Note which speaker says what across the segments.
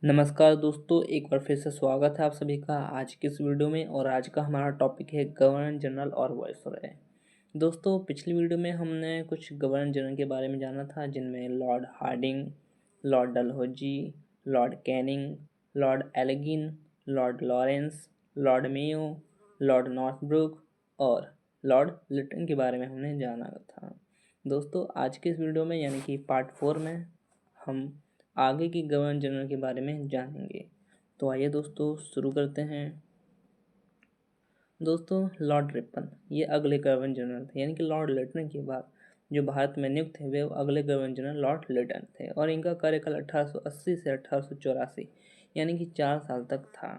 Speaker 1: नमस्कार दोस्तों, एक बार फिर से स्वागत है आप सभी का आज की इस वीडियो में। और आज का हमारा टॉपिक है गवर्नर जनरल और वायसरॉय। दोस्तों, पिछली वीडियो में हमने कुछ गवर्नर जनरल के बारे में जाना था, जिनमें Lord Hardinge, Lord Dalhousie, Lord Canning, Lord Elgin, Lord Lawrence, Lord Mayo, Lord Northbrook और लॉर्ड लिटन के बारे में हमने जाना था। दोस्तों, आज के इस वीडियो में यानी कि पार्ट 4 में हम आगे की गवर्नर जनरल के बारे में जानेंगे। तो आइए दोस्तों शुरू करते हैं। दोस्तों, लॉर्ड रिपन ये अगले गवर्नर जनरल थे, यानी कि लॉर्ड लिटन के बाद जो भारत में नियुक्त थे वे अगले गवर्नर जनरल लॉर्ड लिटन थे। और इनका कार्यकाल 1880 से 1884 यानी कि 4 साल तक था।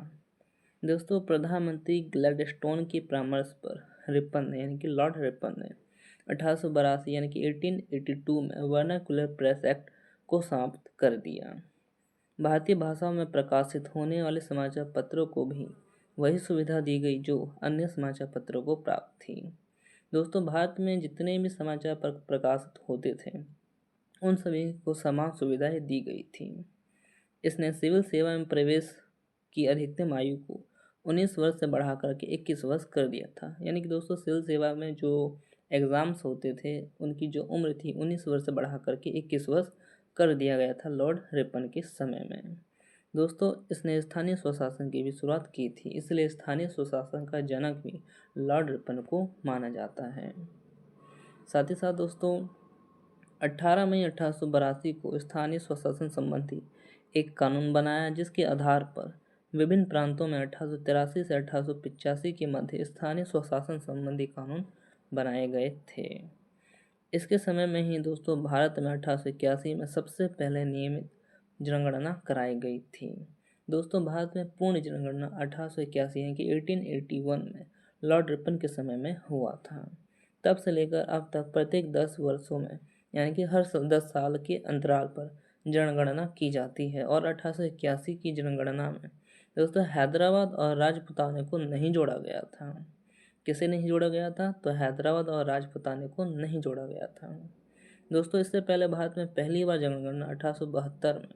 Speaker 1: दोस्तों, प्रधानमंत्री ग्लैडस्टोन के परामर्श पर रिपन ने यानी कि लॉर्ड रिपन ने 1882 यानी कि 1882 में वर्नाक्युलर प्रेस एक्ट को समाप्त कर दिया। भारतीय भाषाओं में प्रकाशित होने वाले समाचार पत्रों को भी वही सुविधा दी गई जो अन्य समाचार पत्रों को प्राप्त थी। दोस्तों, भारत में जितने भी समाचार प्रकाशित होते थे उन सभी को समान सुविधाएं दी गई थी। इसने सिविल सेवा में प्रवेश की अधिकतम आयु को 19 वर्ष से बढ़ा करके 21 वर्ष कर दिया था। यानी कि दोस्तों, सिविल सेवा में जो एग्ज़ाम्स होते थे उनकी जो उम्र थी 19 वर्ष से बढ़ा करके 21 वर्ष कर दिया गया था लॉर्ड रिपन के समय में। दोस्तों, इसने स्थानीय स्वशासन की भी शुरुआत की थी, इसलिए स्थानीय स्वशासन का जनक भी लॉर्ड रिपन को माना जाता है। साथ ही साथ दोस्तों, 18 मई 1882 को स्थानीय स्वशासन संबंधी एक कानून बनाया, जिसके आधार पर विभिन्न प्रांतों में 1883 से 1885 के मध्य स्थानीय स्वशासन संबंधी कानून बनाए गए थे। इसके समय में ही दोस्तों भारत में 1881 में सबसे पहले नियमित जनगणना कराई गई थी। दोस्तों, भारत में पूर्ण जनगणना 1881 यानी कि 1881 में लॉर्ड रिपन के समय में हुआ था। तब से लेकर अब तक प्रत्येक 10 वर्षों में यानी कि हर 10 साल के अंतराल पर जनगणना की जाती है। और 1881 की जनगणना में दोस्तों हैदराबाद और राजपुताने को नहीं जोड़ा गया था। किसे नहीं जोड़ा गया था? तो हैदराबाद और राजपुताने को नहीं जोड़ा गया था। दोस्तों, इससे पहले भारत में पहली बार जनगणना 1872 में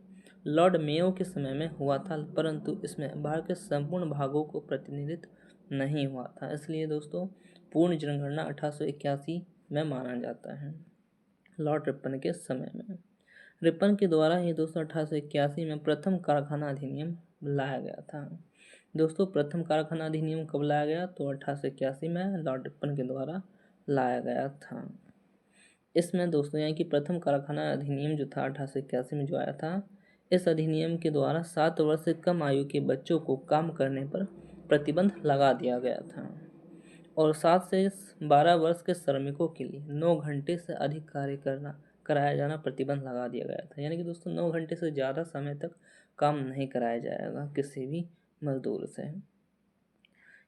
Speaker 1: लॉर्ड मेयो के समय में हुआ था, परंतु इसमें भारत के संपूर्ण भागों को प्रतिनिधित्व नहीं हुआ था। इसलिए दोस्तों पूर्ण जनगणना 1881 में माना जाता है लॉर्ड रिपन के समय में। रिपन के द्वारा ही दोस्तों 1881 में प्रथम कारखाना अधिनियम लाया गया था। दोस्तों, प्रथम कारखाना अधिनियम कब लाया गया? तो 1881 में लॉर्ड रिपन के द्वारा लाया गया था। इसमें दोस्तों यानी कि प्रथम कारखाना अधिनियम जो था 1881 में जो आया था, इस अधिनियम के द्वारा 7 वर्ष से कम आयु के बच्चों को काम करने पर प्रतिबंध लगा दिया गया था। और 7 से 12 वर्ष के श्रमिकों के लिए 9 घंटे से अधिक कार्य कराया जाना प्रतिबंध लगा दिया गया था। यानी कि दोस्तों 9 घंटे से ज़्यादा समय तक काम नहीं कराया जाएगा किसी भी मजदूर से।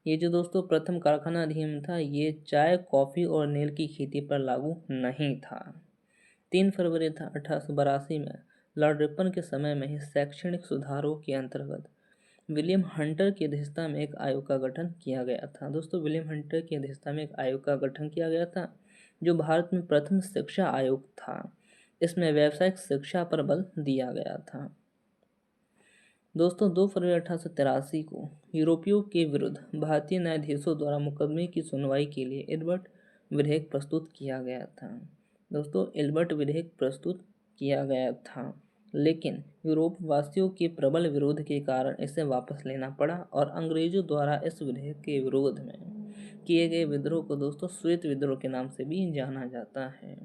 Speaker 1: ये जो दोस्तों प्रथम कारखाना अधिनियम था, ये चाय, कॉफ़ी और नील की खेती पर लागू नहीं था। 3 फरवरी था 1882 में लॉर्ड रिपन के समय में ही शैक्षणिक सुधारों के अंतर्गत विलियम हंटर की अध्यक्षता में एक आयोग का गठन किया गया था। दोस्तों, विलियम हंटर की अध्यक्षता में एक आयोग का गठन किया गया था, जो भारत में प्रथम शिक्षा आयोग था। इसमें व्यावसायिक शिक्षा पर बल दिया गया था। दोस्तों, 2 फरवरी 1883 को यूरोपियों के विरुद्ध भारतीय न्यायाधीशों द्वारा मुकदमे की सुनवाई के लिए एल्बर्ट विधेयक प्रस्तुत किया गया था। दोस्तों, एल्बर्ट विधेयक प्रस्तुत किया गया था, लेकिन यूरोप वासियों के प्रबल विरोध के कारण इसे वापस लेना पड़ा और अंग्रेजों द्वारा इस विधेयक के विरोध में किए गए विद्रोह को दोस्तों श्वेत विद्रोह के नाम से भी जाना जाता है।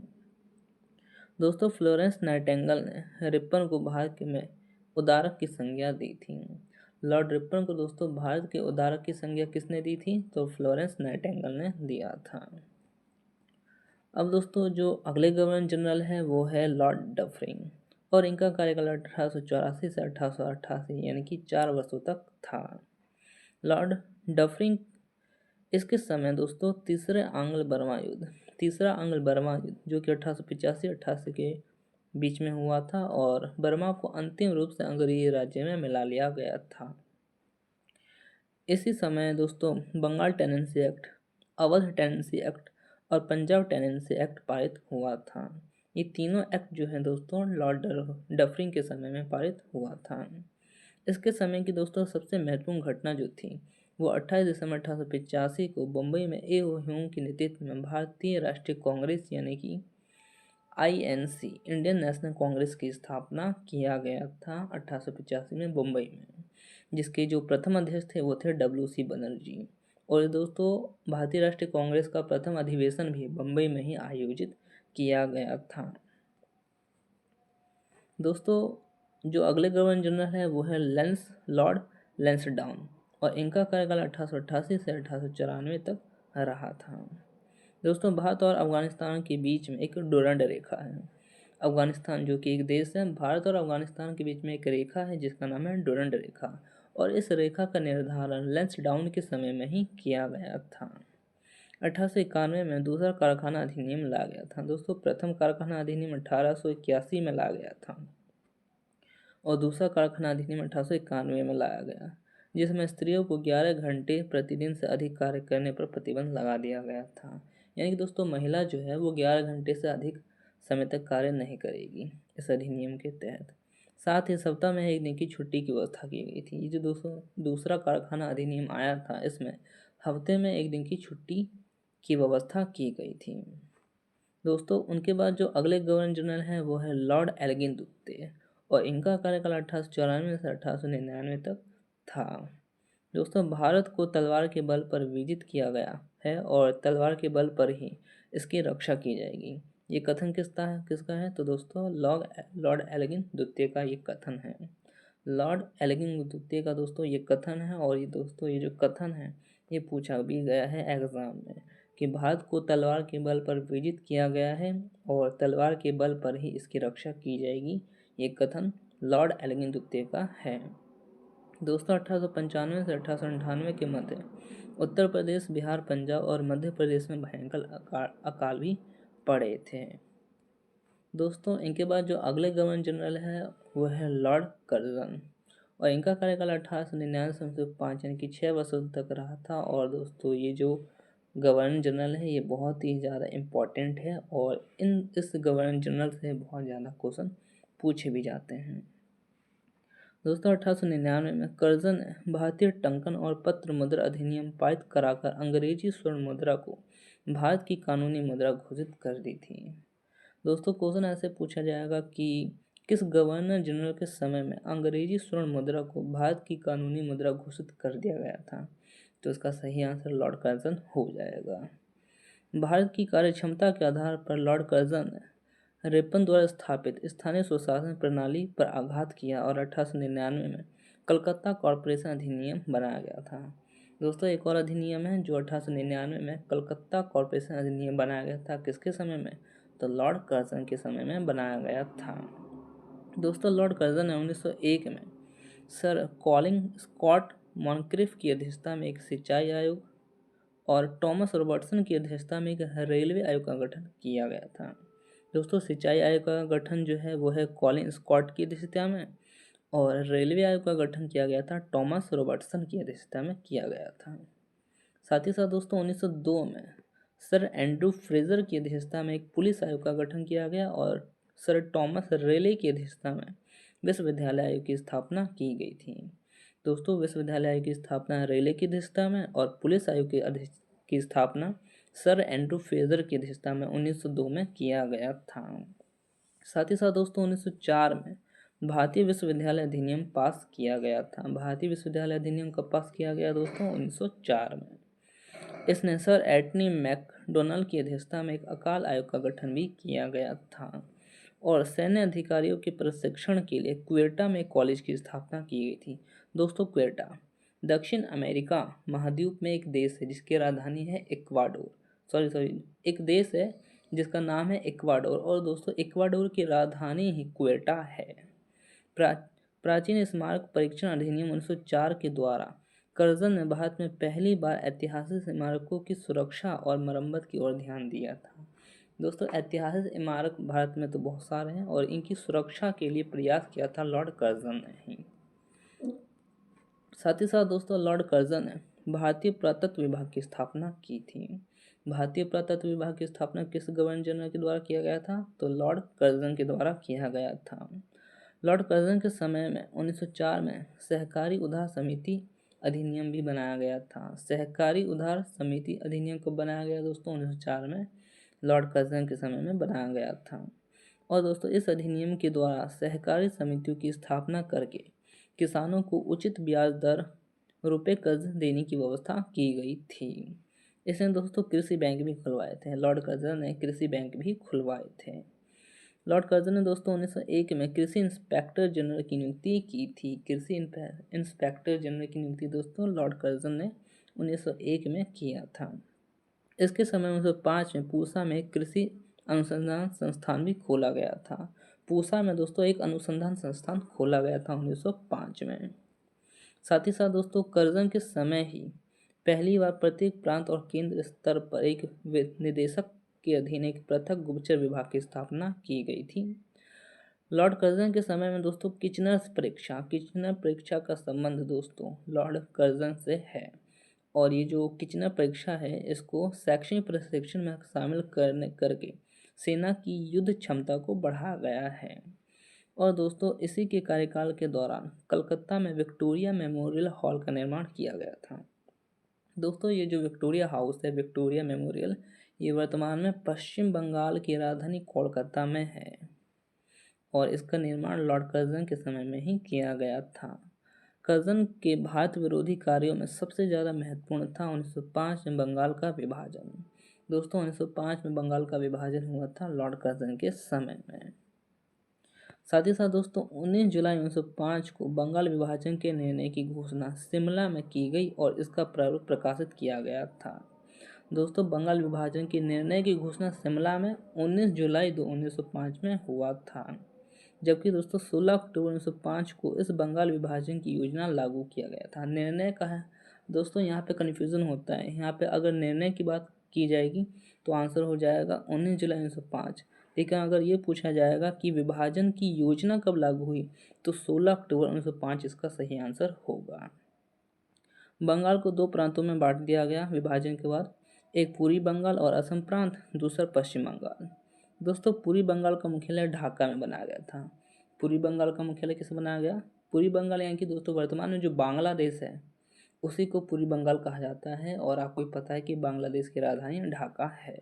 Speaker 1: दोस्तों, फ्लोरेंस नाइटिंगेल ने रिपन को भारत में उदारक की संज्ञा दी थी। लॉर्ड रिपन को दोस्तों भारत के उदारक की संज्ञा किसने दी थी? तो फ्लोरेंस नाइटिंगेल ने दिया था। अब दोस्तों जो अगले गवर्नर जनरल है वो है लॉर्ड डफरिन, और इनका कार्यकाल 1884 से 1888 यानी कि 4 वर्षों तक था। लॉर्ड डफरिन इसके समय दोस्तों तीसरा आंग्ल बर्मा युद्ध जो कि 1885-88 के बीच में हुआ था, और बर्मा को अंतिम रूप से अंग्रेजी राज्य में मिला लिया गया था। इसी समय दोस्तों Bengal tenancy act, Awadh tenancy act और पंजाब टेनेंसी एक्ट पारित हुआ था। ये तीनों एक्ट जो है दोस्तों लॉर्ड डफरिन के समय में पारित हुआ था। इसके समय की दोस्तों सबसे महत्वपूर्ण घटना जो थी वो 28 दिसंबर 1885 को मुंबई में ए.ओ. ह्यूम के नेतृत्व में भारतीय राष्ट्रीय कांग्रेस यानी कि आईएनसी इंडियन नेशनल कांग्रेस की स्थापना किया गया था 1885 में मुंबई में, जिसके जो प्रथम अध्यक्ष थे वो थे डब्ल्यू.सी. बनर्जी। और दोस्तों भारतीय राष्ट्रीय कांग्रेस का प्रथम अधिवेशन भी मुंबई में ही आयोजित किया गया था। दोस्तों जो अगले गवर्नर जनरल है वो है लॉर्ड लैंसडाउन और इनका कार्यकाल 1888 से 1894 तक रहा था। दोस्तों भारत और अफगानिस्तान के बीच में एक डोरंड रेखा है। अफगानिस्तान जो कि एक देश है, भारत और अफगानिस्तान के बीच में एक रेखा है जिसका नाम है डोरंड रेखा, और इस रेखा का निर्धारण लैंसडाउन के समय में ही किया गया था। 1891 में दूसरा कारखाना अधिनियम ला गया था। दोस्तों प्रथम कारखाना अधिनियम 1881 में ला गया था और दूसरा कारखाना अधिनियम 1891 में लाया गया, जिसमें स्त्रियों को 11 घंटे प्रतिदिन से अधिक कार्य करने पर प्रतिबंध लगा दिया गया था। यानी कि दोस्तों महिला जो है वो 11 घंटे से अधिक समय तक कार्य नहीं करेगी इस अधिनियम के तहत। साथ ही सप्ताह में एक दिन की छुट्टी की व्यवस्था की गई थी। ये जो दोस्तों दूसरा कारखाना अधिनियम आया था इसमें हफ्ते में एक दिन की छुट्टी की व्यवस्था की गई थी। दोस्तों उनके बाद जो अगले गवर्नर जनरल हैं वो है लॉर्ड एल्गिन दुत्ते और इनका कार्यकाल 1894 से 1899 तक था। दोस्तों भारत को तलवार के बल पर विजित किया गया है और तलवार के बल पर ही इसकी रक्षा की जाएगी। ये कथन किसका है तो दोस्तों लॉर्ड एल्गिन दुत्ते का ये कथन है। लॉर्ड एल्गिन दुत्ते का दोस्तों ये कथन है, और ये दोस्तों ये जो कथन है ये पूछा भी गया है एग्जाम में कि भारत को तलवार के बल पर विजित किया गया है और तलवार के बल पर ही इसकी रक्षा की जाएगी। ये कथन लॉर्ड एल्गिन दुत्ते का है। दोस्तों 1895 से 1898 के मध्य उत्तर प्रदेश, बिहार, पंजाब और मध्य प्रदेश में भयंकर अकाल भी पड़े थे। दोस्तों इनके बाद जो अगले गवर्नर जनरल है वो है लॉर्ड कर्जन और इनका कार्यकाल 1899 से 5 यानी कि 6 वर्षों तक रहा था। और दोस्तों ये जो गवर्नर जनरल है ये बहुत ही ज़्यादा इम्पोर्टेंट है और इस गवर्नर जनरल से बहुत ज़्यादा क्वेश्चन पूछे भी जाते हैं। दोस्तों 1899 में कर्जन ने भारतीय टंकन और पत्र मुद्रा अधिनियम पारित कराकर अंग्रेजी स्वर्ण मुद्रा को भारत की कानूनी मुद्रा घोषित कर दी थी। दोस्तों क्वेश्चन ऐसे पूछा जाएगा कि किस गवर्नर जनरल के समय में अंग्रेजी स्वर्ण मुद्रा को भारत की कानूनी मुद्रा घोषित कर दिया गया था, तो इसका सही आंसर लॉर्ड कर्जन हो जाएगा। भारत की कार्यक्षमता के आधार पर लॉर्ड कर्जन ने रेपन द्वारा स्थापित स्थानीय स्वशासन प्रणाली पर आघात किया और 1899 में कलकत्ता कॉरपोरेशन अधिनियम बनाया गया था। दोस्तों एक और अधिनियम है जो 1899 में कलकत्ता कॉरपोरेशन अधिनियम बनाया गया था, किसके समय में तो लॉर्ड कर्जन के समय में बनाया गया था। दोस्तों लॉर्ड कर्जन ने 1901 में सर कॉलिंग स्कॉट मॉनक्रिफ की अध्यक्षता में एक सिंचाई आयोग और टॉमस रॉबर्टसन की अध्यक्षता में एक रेलवे आयोग का गठन किया गया था। दोस्तों सिंचाई आयोग का गठन जो है वो है कॉलिन स्कॉट की अध्यक्षता में और रेलवे आयोग का गठन किया गया था टॉमस रॉबर्टसन की अध्यक्षता में किया गया था। साथ ही साथ दोस्तों 1902 में सर एंड्रू फ्रेजर की अध्यक्षता में एक पुलिस आयोग का गठन किया गया और सर टॉमस रेले की अध्यक्षता में विश्वविद्यालय आयोग की स्थापना की गई थी। दोस्तों विश्वविद्यालय आयोग की स्थापना रेले की अध्यक्षता में और पुलिस आयोग की स्थापना सर एंड्रू फ्रेजर की अध्यक्षता में 1902 में किया गया था। साथ ही साथ दोस्तों 1904 में भारतीय विश्वविद्यालय अधिनियम पास किया गया था। भारतीय विश्वविद्यालय अधिनियम कब पास किया गया दोस्तों 1904 में। इसने सर एंटनी मैकडोनल्ड की अध्यक्षता में एक अकाल आयोग का गठन भी किया गया था और सैन्य अधिकारियों के प्रशिक्षण के लिए क्वेटा में कॉलेज की स्थापना की गई थी। दोस्तों क्वेटा दक्षिण अमेरिका महाद्वीप में एक देश है जिसकी राजधानी है एक देश है जिसका नाम है इक्वाडोर और दोस्तों इक्वाडोर की राजधानी ही क्वेटा है। प्राचीन स्मारक परीक्षण अधिनियम 1904 के द्वारा कर्जन ने भारत में पहली बार ऐतिहासिक इमारतों की सुरक्षा और मरम्मत की ओर ध्यान दिया था। दोस्तों ऐतिहासिक इमारत भारत में तो बहुत सारे हैं और इनकी सुरक्षा के लिए प्रयास किया था लॉर्ड कर्जन ने ही। साथ ही साथ दोस्तों लॉर्ड कर्जन ने भारतीय पुरातत्व विभाग की स्थापना की थी। भारतीय पुरातत्व विभाग की स्थापना किस गवर्नर जनरल के द्वारा किया गया था तो लॉर्ड कर्जन के द्वारा किया गया था। लॉर्ड कर्जन के समय में 1904 में सहकारी उधार समिति अधिनियम भी बनाया गया था। सहकारी उधार समिति अधिनियम को बनाया गया दोस्तों 1904 में, लॉर्ड कर्जन के समय में बनाया गया था। और दोस्तों इस अधिनियम के द्वारा सहकारी समितियों की स्थापना करके किसानों को उचित ब्याज दर रुपए कर्ज देने की व्यवस्था की गई थी। इसने दोस्तों कृषि बैंक भी खुलवाए थे, लॉर्ड कर्जन ने कृषि बैंक भी खुलवाए थे। लॉर्ड कर्जन ने दोस्तों 1901 में कृषि इंस्पेक्टर जनरल की नियुक्ति की थी। कृषि इंस्पेक्टर जनरल की नियुक्ति दोस्तों लॉर्ड कर्जन ने 1901 में किया था। इसके समय 1905 में पूसा में कृषि अनुसंधान संस्थान भी खोला गया था। पूसा में दोस्तों एक अनुसंधान संस्थान खोला गया था 1905 में। साथ ही साथ दोस्तों कर्जन के समय ही पहली बार प्रत्येक प्रांत और केंद्र स्तर पर एक निदेशक के अधीन एक पृथक गुप्तचर विभाग की स्थापना की गई थी। लॉर्ड कर्जन के समय में दोस्तों किचनर परीक्षा का संबंध दोस्तों लॉर्ड कर्जन से है। और ये जो किचनर परीक्षा है इसको शैक्षणिक प्रशिक्षण में शामिल करके सेना की युद्ध क्षमता को बढ़ाया गया है। और दोस्तों इसी के कार्यकाल के दौरान कलकत्ता में विक्टोरिया मेमोरियल हॉल का निर्माण किया गया था। दोस्तों ये जो विक्टोरिया हाउस है, विक्टोरिया मेमोरियल, ये वर्तमान में पश्चिम बंगाल की राजधानी कोलकाता में है और इसका निर्माण लॉर्ड कर्जन के समय में ही किया गया था। कर्जन के भारत विरोधी कार्यों में सबसे ज़्यादा महत्वपूर्ण था 1905 में बंगाल का विभाजन। दोस्तों 1905 में बंगाल का विभाजन हुआ था लॉर्ड कर्जन के समय में। साथ ही साथ दोस्तों 19 जुलाई 1905 को बंगाल विभाजन के निर्णय की घोषणा शिमला में की गई और इसका प्रारूप प्रकाशित किया गया था। दोस्तों बंगाल विभाजन के निर्णय की घोषणा शिमला में 19 जुलाई 1905 में हुआ था, जबकि दोस्तों 16 अक्टूबर 1905 को इस बंगाल विभाजन की योजना लागू किया गया था। निर्णय का है दोस्तों, यहाँ पे कन्फ्यूज़न होता है। यहाँ पे अगर निर्णय की बात की जाएगी तो आंसर हो जाएगा 19 जुलाई 1905, लेकिन अगर ये पूछा जाएगा कि विभाजन की योजना कब लागू हुई तो 16 अक्टूबर 1905 इसका सही आंसर होगा। बंगाल को दो प्रांतों में बांट दिया गया विभाजन के बाद, एक पूर्वी बंगाल और असम प्रांत, दूसरा पश्चिम बंगाल। दोस्तों पूर्वी बंगाल का मुख्यालय ढाका में बनाया गया था। पूर्वी बंगाल का मुख्यालय किसे बनाया गया? पूर्वी बंगाल यानी कि दोस्तों वर्तमान में जो बांग्लादेश है उसी को पूर्वी बंगाल कहा जाता है और आपको पता है कि बांग्लादेश की राजधानी ढाका है।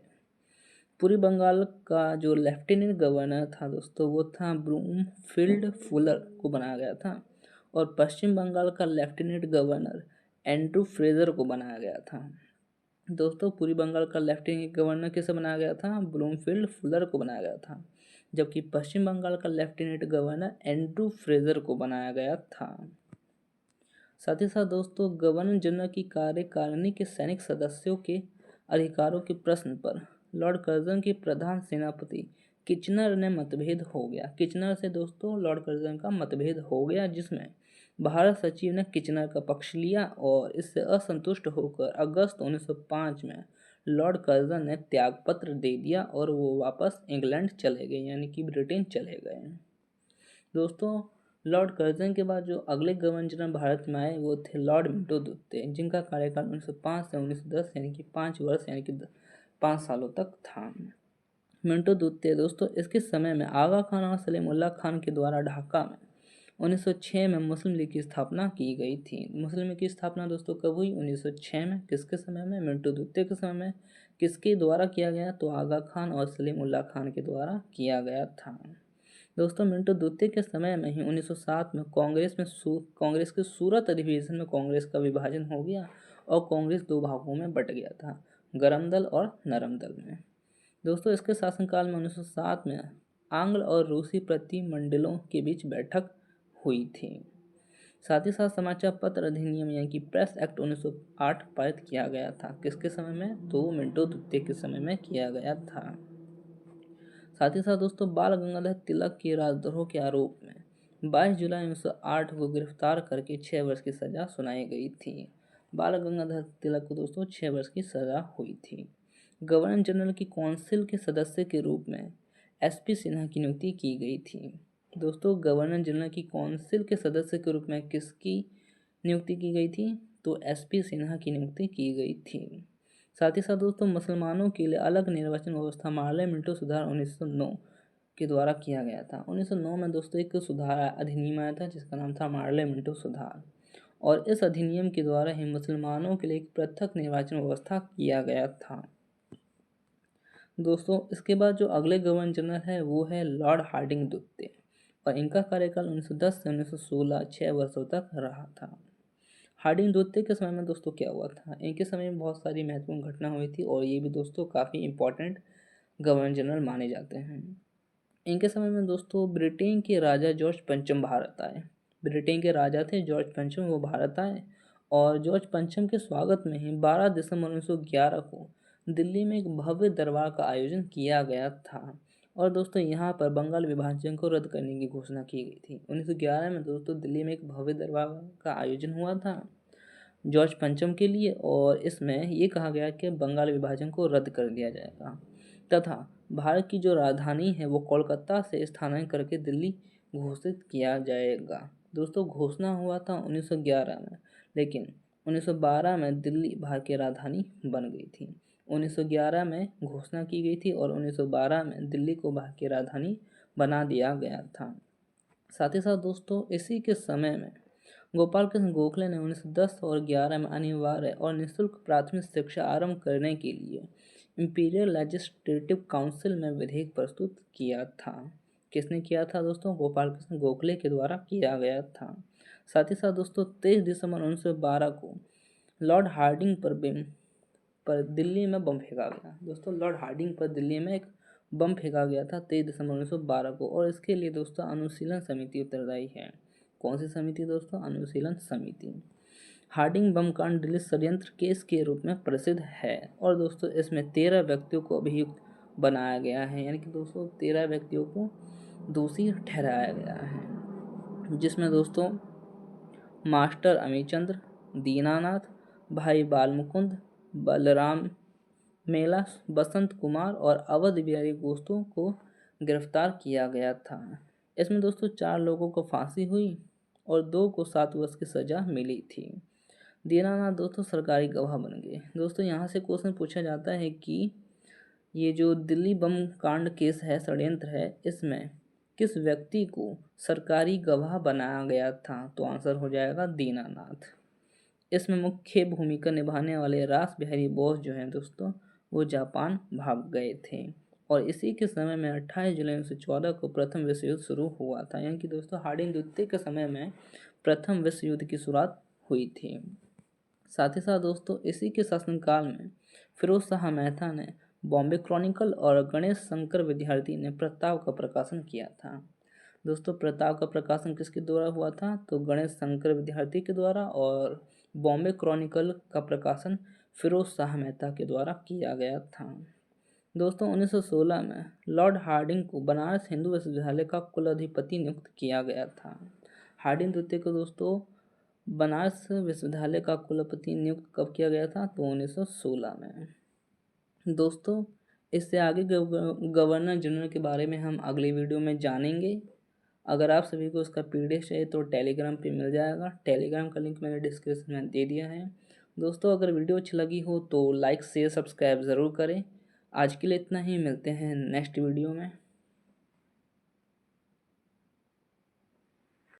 Speaker 1: पूर्वी बंगाल का जो लेफ्टिनेंट गवर्नर था दोस्तों वो था ब्रूमफील्ड फुलर को बनाया गया था और पश्चिम बंगाल का लेफ्टिनेंट गवर्नर एंड्रू फ्रेजर को बनाया गया था। दोस्तों पूर्वी बंगाल का लेफ्टिनेंट गवर्नर किसे बनाया गया था? ब्रूमफील्ड फुलर को बनाया गया था, जबकि पश्चिम बंगाल का लेफ्टिनेंट गवर्नर एंड्रू फ्रेजर को बनाया गया था। साथ ही साथ दोस्तों गवर्नर जनरल की कार्यकारिणी के सैनिक सदस्यों के अधिकारों के प्रश्न पर लॉर्ड कर्जन के प्रधान सेनापति किचनर ने मतभेद हो गया। किचनर से दोस्तों लॉर्ड कर्जन का मतभेद हो गया, जिसमें भारत सचिव ने किचनर का पक्ष लिया और इससे असंतुष्ट होकर अगस्त 1905 में लॉर्ड कर्जन ने त्यागपत्र दे दिया और वो वापस इंग्लैंड चले गए, यानी कि ब्रिटेन चले गए। दोस्तों लॉर्ड कर्जन के बाद जो अगले गवर्नर जनरल भारत में आए वो थे लॉर्ड मिंटो दुत्ते, जिनका कार्यकाल 1905 से 1910 यानी कि 5 वर्ष यानी कि 5 सालों तक था। मिंटो दुत्ते दोस्तों इसके समय में आगा खान और सलीमुल्लाह खान के द्वारा ढाका में 1906 में मुस्लिम लीग की स्थापना की गई थी। मुस्लिम लीग की स्थापना दोस्तों कब हुई? 1906 में। किसके समय में? मिंटो दुत्ते के समय में। किसके द्वारा किया गया? तो आगा खान और सलीमुल्लाह खान के द्वारा किया गया था। दोस्तों मिंटो दुत्ते के समय में ही 1907 में कांग्रेस के सूरत अधिवेशन में कांग्रेस का विभाजन हो गया और कांग्रेस दो भागों में बट गया था, गरम दल और नरम दल में। दोस्तों इसके शासनकाल में 1907 में आंग्ल और रूसी प्रतिमंडलों के बीच बैठक हुई थी। साथ ही साथ समाचार पत्र अधिनियम यानी कि प्रेस एक्ट 1908 पारित किया गया था। किसके समय में? तो मिंटो दुत्ते के समय में किया गया था। साथ ही साथ दोस्तों बाल गंगाधर तिलक के राजद्रोह के आरोप में 22 जुलाई 1908 को गिरफ्तार करके 6 वर्ष की सजा सुनाई गई थी। बाल गंगाधर तिलक को दोस्तों 6 वर्ष की सजा हुई थी। गवर्नर जनरल की काउंसिल के सदस्य के रूप में एसपी सिन्हा की नियुक्ति की गई थी। दोस्तों गवर्नर जनरल की काउंसिल के सदस्य के रूप में किसकी नियुक्ति की गई थी? तो एसपी सिन्हा की नियुक्ति की गई थी। साथ ही साथ दोस्तों मुसलमानों के लिए अलग निर्वाचन व्यवस्था मार्ले मिंटो सुधार 1909 के द्वारा किया गया था। 1909 में दोस्तों एक सुधार अधिनियम आया था जिसका नाम था मार्ले मिंटो सुधार, और इस अधिनियम के द्वारा ही मुसलमानों के लिए एक पृथक निर्वाचन व्यवस्था किया गया था। दोस्तों इसके बाद जो अगले गवर्नर जनरल है वो है लॉर्ड हार्डिंग द्वितीय, और इनका कार्यकाल 1910 से 1916 6 वर्षों तक रहा था। हार्डिंग द्वितीय के समय में दोस्तों क्या हुआ था, इनके समय में बहुत सारी महत्वपूर्ण घटना हुई थी और ये भी दोस्तों काफ़ी इंपॉर्टेंट गवर्नर जनरल माने जाते हैं। इनके समय में दोस्तों ब्रिटेन के राजा जॉर्ज पंचम भारत आए। ब्रिटेन के राजा थे जॉर्ज पंचम, वो भारत आए और जॉर्ज पंचम के स्वागत में ही 12 दिसंबर 1911 को दिल्ली में एक भव्य दरबार का आयोजन किया गया था। और दोस्तों यहाँ पर बंगाल विभाजन को रद्द करने की घोषणा की गई थी। 1911 में दोस्तों दिल्ली में एक भव्य दरबार का आयोजन हुआ था जॉर्ज पंचम के लिए, और इसमें ये कहा गया कि बंगाल विभाजन को रद्द कर दिया जाएगा तथा भारत की जो राजधानी है वो कोलकाता से स्थानांतरित करके दिल्ली घोषित किया जाएगा। दोस्तों घोषणा हुआ था 1911 में, लेकिन 1912 में दिल्ली भारत की राजधानी बन गई थी। 1911 में घोषणा की गई थी और 1912 में दिल्ली को भारत की राजधानी बना दिया गया था। साथ ही साथ दोस्तों इसी के समय में गोपाल कृष्ण गोखले ने 1910 और 11 में अनिवार्य और निःशुल्क प्राथमिक शिक्षा आरंभ करने के लिए इंपीरियल लेजिस्लेटिव काउंसिल में विधेयक प्रस्तुत किया था। किसने किया था दोस्तों, गोपाल कृष्ण गोखले के द्वारा किया गया था। साथ ही साथ दोस्तों 23 दिसंबर 1912 को लॉर्ड हार्डिंग पर दिल्ली में बम फेंका गया। दोस्तों लॉर्ड हार्डिंग पर दिल्ली में एक बम फेंका गया था 23 दिसंबर 1912 को, और इसके लिए दोस्तों अनुशीलन समिति उत्तरदायी है। कौन सी समिति दोस्तों, अनुशीलन समिति। हार्डिंग बम कांड दिल्ली षड्यंत्र केस के रूप में प्रसिद्ध है, और दोस्तों इसमें 13 व्यक्तियों को अभियुक्त बनाया गया है, यानी कि दोस्तों 13 व्यक्तियों को दोषी ठहराया गया है, जिसमें दोस्तों मास्टर अमीचंद्र, दीनानाथ, भाई बालमुकुंद, बलराम मेला, बसंत कुमार और अवध बिहारी गोस्तों को गिरफ्तार किया गया था। इसमें दोस्तों 4 लोगों को फांसी हुई और 2 को 7 वर्ष की सजा मिली थी। दीनानाथ दोस्तों सरकारी गवाह बन गए। दोस्तों यहाँ से क्वेश्चन पूछा जाता है कि ये जो दिल्ली बम कांड केस है, षड्यंत्र है, इसमें किस व्यक्ति को सरकारी गवाह बनाया गया था, तो आंसर हो जाएगा दीनानाथ। इसमें मुख्य भूमिका निभाने वाले रास बिहारी बोस जो हैं दोस्तों वो जापान भाग गए थे, और इसी के समय में 28 जुलाई 1914 को प्रथम विश्व युद्ध शुरू हुआ था, यानी कि दोस्तों हार्डिंग द्वितीय के समय में प्रथम विश्व युद्ध की शुरुआत हुई थी। साथ ही साथ दोस्तों इसी के शासनकाल में फिरोज शाह मेहता ने बॉम्बे क्रॉनिकल और गणेश शंकर विद्यार्थी ने प्रताप का प्रकाशन किया था। दोस्तों प्रताप का प्रकाशन किसके द्वारा हुआ था, तो गणेश शंकर विद्यार्थी के द्वारा, और बॉम्बे क्रॉनिकल का प्रकाशन फिरोज शाह मेहता के द्वारा किया गया था। दोस्तों 1916 में लॉर्ड हार्डिंग को बनारस हिंदू विश्वविद्यालय का कुलाधिपति नियुक्त किया गया था। हार्डिंग द्वितीय को दोस्तों बनारस विश्वविद्यालय का कुलपति नियुक्त कब किया गया था, तो 1916 में। दोस्तों इससे आगे गवर्नर जनरल के बारे में हम अगली वीडियो में जानेंगे। अगर आप सभी को उसका PDF चाहिए तो टेलीग्राम पे मिल जाएगा। टेलीग्राम का लिंक मैंने डिस्क्रिप्शन में दे दिया है। दोस्तों अगर वीडियो अच्छी लगी हो तो लाइक शेयर सब्सक्राइब ज़रूर करें। आज के लिए इतना ही, मिलते हैं नेक्स्ट वीडियो में।